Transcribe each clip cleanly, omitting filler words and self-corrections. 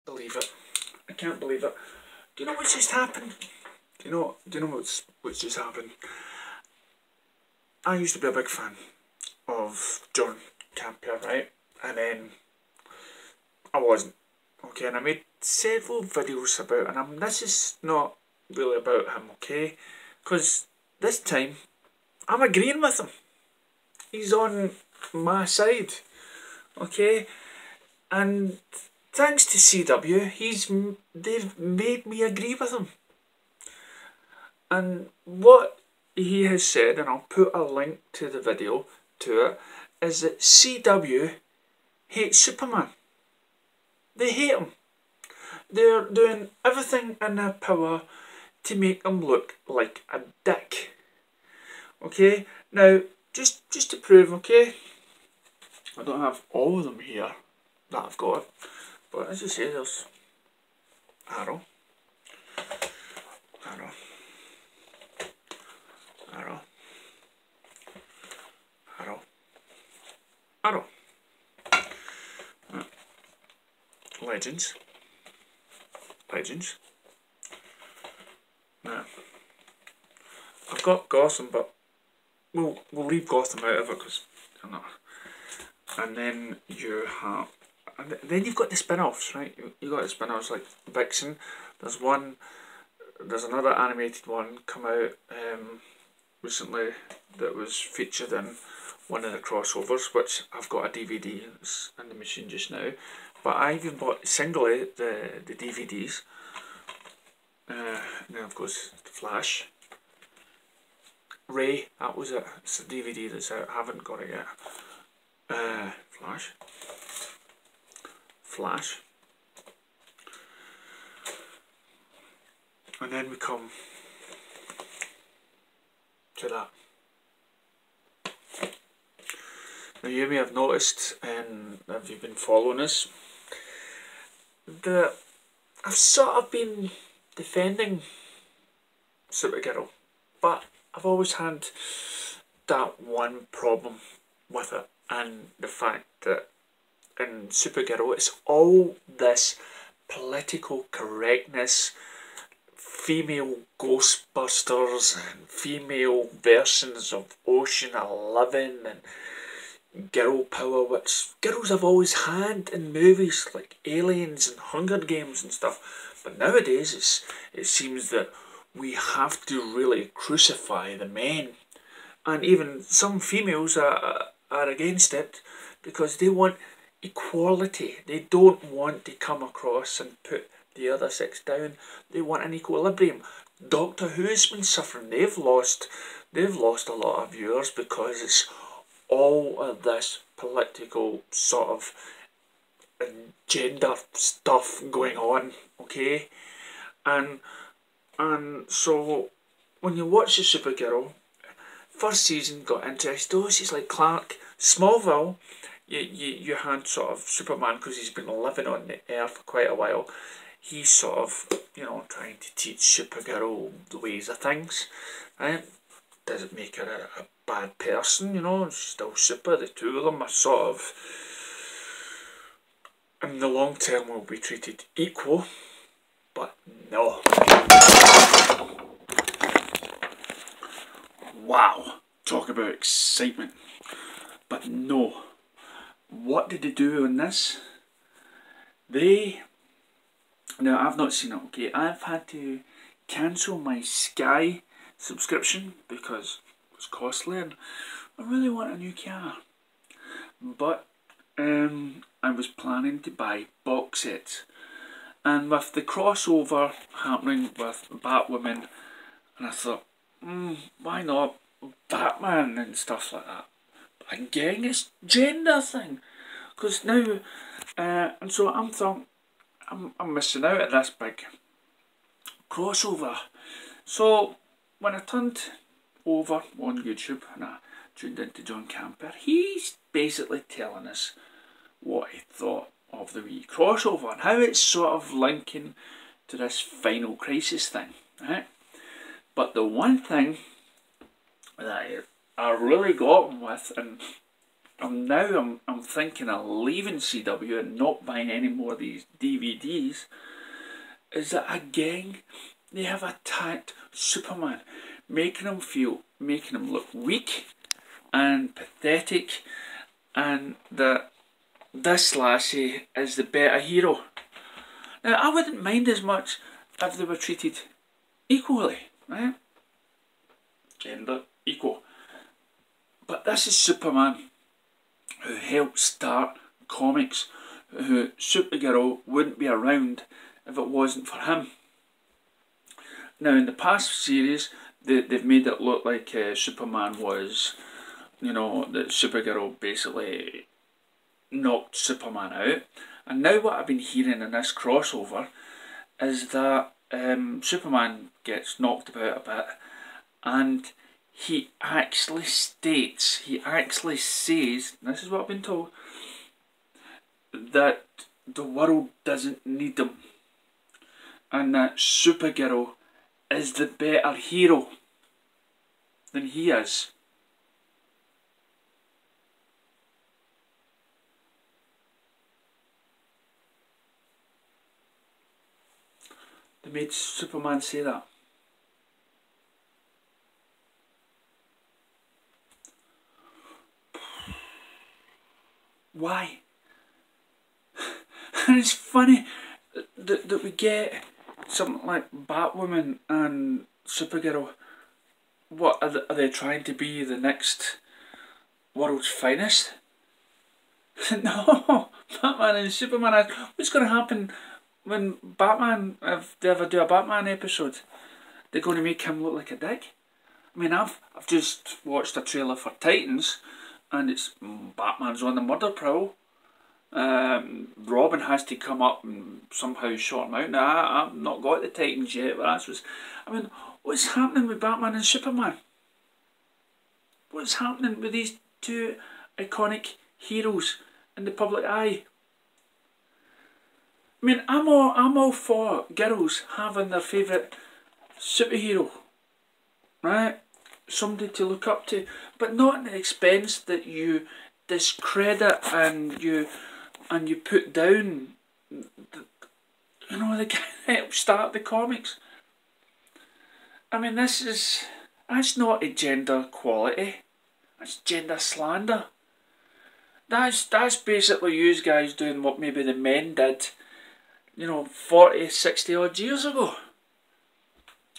believe it. I can't believe it. Do you know what just happened? Do you know what's just happened? I used to be a big fan of John Campea, right? And then I wasn't. Okay, and I made several videos about him. And this is not really about him, okay? Because this time I'm agreeing with him. He's on my side, okay? And thanks to CW, they've made me agree with him. And what he has said, and I'll put a link to the video to it, is that CW hates Superman. They hate him. They're doing everything in their power to make him look like a dick. Okay? Now, just to prove, okay? I don't have all of them here that I've got. But as I say, there's Arrow. Arrow. Arrow. Arrow. Arrow. Legends. Legends. Now, I've got Gotham, but we'll leave Gotham out of it because I'm not. And then you have, and then you've got the spin-offs, right? You got the spin-offs like Vixen. There's another animated one come out recently that was featured in one of the crossovers, which I've got a DVD that's in the machine just now. But I even bought singly the DVDs. Then of course the Flash. Ray, that was it. It's a DVD that's out. I haven't got it yet. Flash. Flash. And then we come to that. Now you may have noticed, and if you've been following us, that I've sort of been defending Supergirl, but I've always had that one problem with it, and the fact that in Supergirl it's all this political correctness, female Ghostbusters and female versions of Ocean 11 and girl power, which girls have always had in movies like Aliens and Hunger Games and stuff. But nowadays it seems that we have to really crucify the men, and even some females are against it because they want equality. They don't want to come across and put the other sex down. They want an equilibrium. Doctor Who's been suffering. They've lost a lot of viewers because it's all of this political sort of gender stuff going on, okay? And so when you watch the Supergirl, first season got interested. Oh, she's like Clark. Smallville, you had sort of Superman, because he's been living on the earth for quite a while. He's sort of, you know, trying to teach Supergirl the ways of things, right? Doesn't make her a bad person, you know. She's still super. The two of them are sort of, in the long term, will be treated equal, but no. Wow, talk about excitement. But no. What did they do on this? Now I've not seen it, okay. I've had to cancel my Sky subscription because it's costly and I really want a new car. But I was planning to buy box sets. And with the crossover happening with Batwoman, and I thought, why not Batman and stuff like that? But I'm getting this gender thing, because now, and so I'm missing out at this big crossover. So when I turned over on YouTube and I tuned into John Campea, he's basically telling us what he thought of the wee crossover and how it's sort of linking to this Final Crisis thing, right? But the one thing that I really got him with, and I'm thinking of leaving CW and not buying any more of these DVDs, is that again they have attacked Superman, making him look weak and pathetic, and that this lassie is the better hero. Now I wouldn't mind as much if they were treated equally, right? Gender equal. But this is Superman, who helped start comics, who Supergirl wouldn't be around if it wasn't for him. Now in the past series, they've made it look like Superman was, you know, that Supergirl basically knocked Superman out. And now what I've been hearing in this crossover is that Superman gets knocked about a bit, and he actually states, he actually says, this is what I've been told, that the world doesn't need him, and that Supergirl is the better hero than he is. They made Superman say that. Why? And it's funny that we get something like Batwoman and Supergirl. What, are they trying to be the next world's finest? No, Batman and Superman. What's going to happen when Batman, if they ever do a Batman episode? They're going to make him look like a dick? I mean, I've just watched a trailer for Titans, and it's Batman's on the murder prowl. Robin has to come up and somehow sort him out. Now, I've not got the Titans yet, but that's what's... I mean, what's happening with Batman and Superman? What's happening with these two iconic heroes in the public eye? I mean, I'm all for girls having their favourite superhero, right? Somebody to look up to, but not at the expense that you discredit and you put down the guy that helped start the comics. I mean, that's not a gender equality, that's gender slander. That's basically you guys doing what maybe the men did, 40, 60 odd years ago.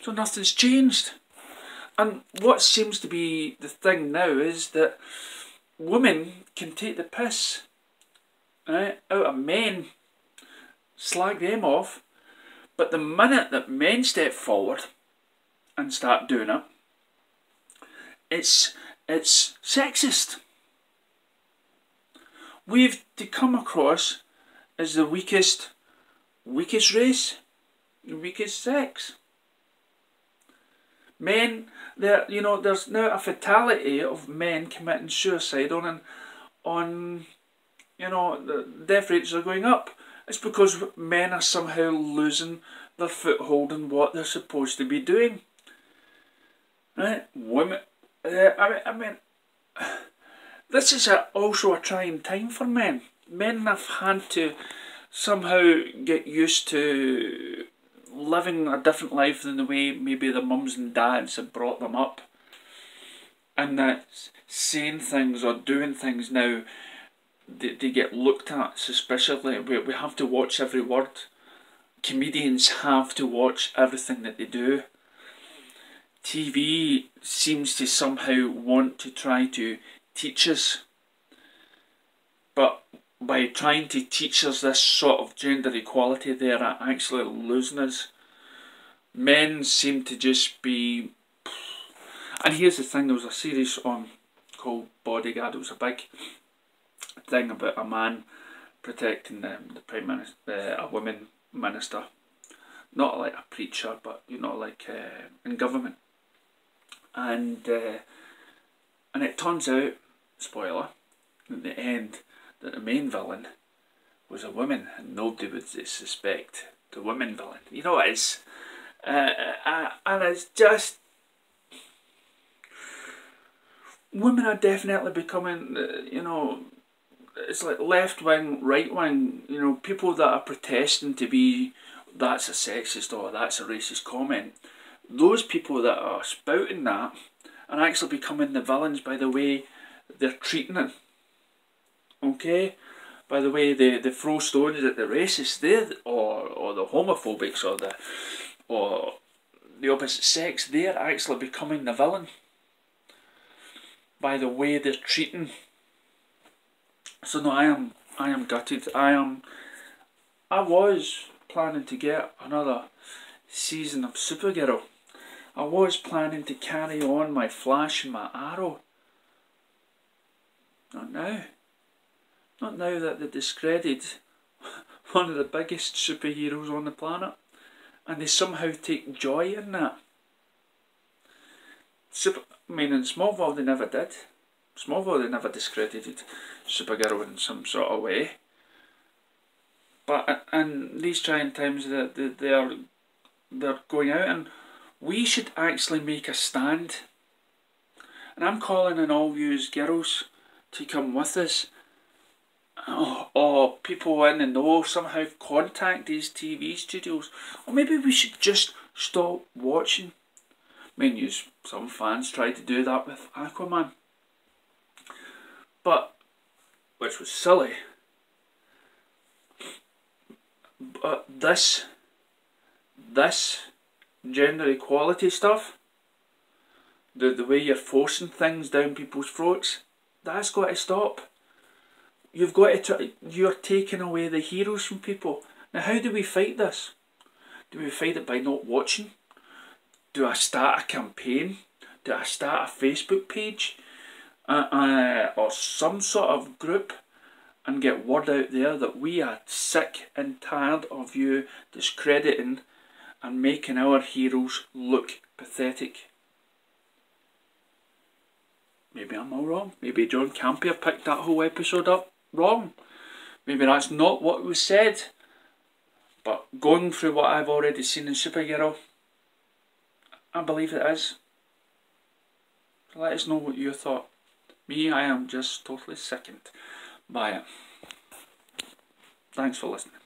So nothing's changed. And what seems to be the thing now is that women can take the piss, right, out of men, slag them off, but the minute that men step forward and start doing it, it's sexist. We've to come across as the weakest race, the weakest sex. Men, there's now a fatality of men committing suicide on the death rates are going up. It's because men are somehow losing their foothold in what they're supposed to be doing. Right? Women, I mean, this is also a trying time for men. Men have had to somehow get used to living a different life than the way maybe their mums and dads have brought them up, and that saying things or doing things now, they get looked at suspiciously. We have to watch every word. Comedians have to watch everything that they do. TV seems to somehow want to try to teach us, but by trying to teach us this sort of gender equality, they are actually losing us. Men seem to just be... And here's the thing, there was a series on called Bodyguard. It was a big thing about a man protecting the Prime Minister, a woman minister. Not like a preacher, but like in government. And it turns out, spoiler, at the end, that the main villain was a woman, and nobody would suspect the woman villain. You know what it is? And it's just... women are definitely becoming, you know, it's like left wing, right wing, you know, people that are protesting to be, that's a sexist or that's a racist comment. Those people that are spouting that are actually becoming the villains by the way they're treating it. Okay? By the way they throw stones at the racists, or the homophobics or the opposite sex, they're actually becoming the villain by the way they're treating. So no, I am gutted. I was planning to get another season of Supergirl. I was planning to carry on my Flash and my Arrow. Not now. Not now that they discredited one of the biggest superheroes on the planet. And they somehow take joy in that. I mean, in Smallville they never did. Smallville they never discredited Supergirl in some sort of way. But in these trying times they're going out, and we should actually make a stand. And I'm calling on all you girls to come with us. Or people in the know somehow contact these TV studios. Or maybe we should just stop watching. I mean, some fans tried to do that with Aquaman. But, which was silly. But this gender equality stuff, the way you're forcing things down people's throats, that's got to stop. You've got to, you're taking away the heroes from people. Now how do we fight this? Do we fight it by not watching? Do I start a campaign? Do I start a Facebook page? Or some sort of group, and get word out there that we are sick and tired of you discrediting and making our heroes look pathetic? Maybe I'm all wrong. Maybe John Campea picked that whole episode up wrong. Maybe that's not what was said. But going through what I've already seen in Supergirl, I believe it is. So let us know what you thought. Me, I am just totally sickened by it. Thanks for listening.